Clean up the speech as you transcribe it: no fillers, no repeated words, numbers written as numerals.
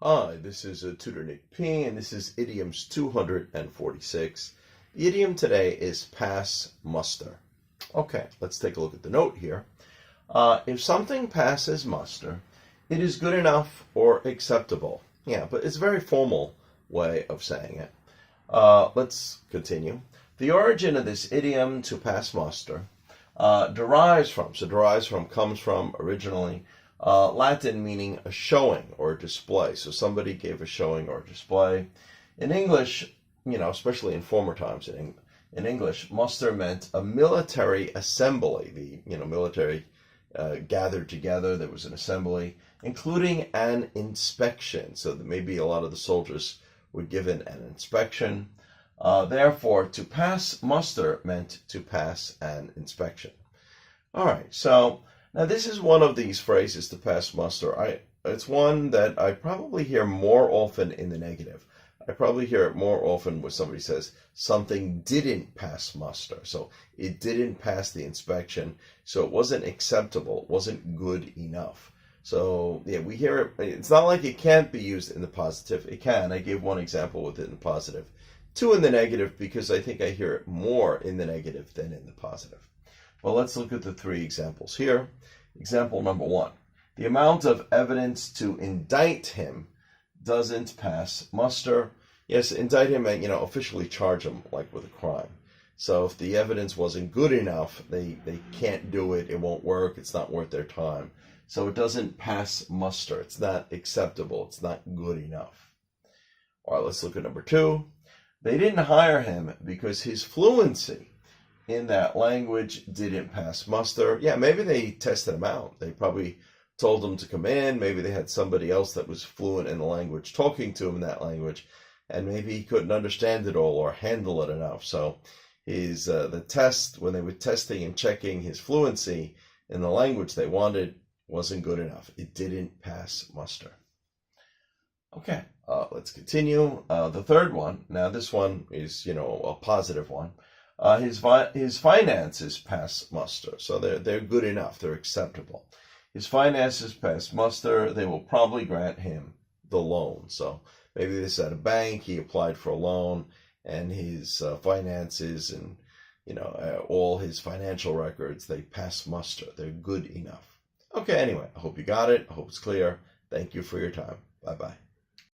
Hi, this is Tutor Nick P, and this is Idioms 246. The idiom today is pass muster. Okay, let's take a look at the note here. If something passes muster, it is good enough or acceptable. Yeah, but it's a very formal way of saying it. Let's continue. The origin of this idiom, to pass muster, derives from, comes from originally Latin, meaning a showing or a display. So somebody gave a showing or a display. In English, especially in former times in English, muster meant a military assembly. The military gathered together. There was an assembly, including an inspection. So that maybe a lot of the soldiers were given an inspection. Therefore, to pass muster meant to pass an inspection. All right, so now this is one of these phrases, to pass muster. It's one that I probably hear more often in the negative. I probably hear it more often when somebody says something didn't pass muster. So it didn't pass the inspection, so it wasn't acceptable, it wasn't good enough. So yeah, we hear it. It's not like it can't be used in the positive. It can. I gave one example with it in the positive. Two in the negative, because I think I hear it more in the negative than in the positive. Well, let's look at the three examples here. Example number one. The amount of evidence to indict him doesn't pass muster. Yes, indict him and, officially charge him like with a crime. So if the evidence wasn't good enough, they can't do it, it won't work, it's not worth their time. So it doesn't pass muster. It's not acceptable, it's not good enough. All right, let's look at number two. They didn't hire him because his fluency in that language didn't pass muster. Yeah, maybe they tested him out. They probably told him to come in. Maybe they had somebody else that was fluent in the language talking to him in that language, and maybe he couldn't understand it all or handle it enough. So his the test, when they were testing and checking his fluency in the language they wanted, wasn't good enough. It didn't pass muster. Okay, let's continue. The third one. Now this one is, a positive one. His finances pass muster, so they're good enough, they're acceptable. His finances pass muster, they will probably grant him the loan. So maybe this is at a bank, he applied for a loan, and his finances and all his financial records, they pass muster, they're good enough. Okay, anyway, I hope you got it, I hope it's clear. Thank you for your time. Bye-bye.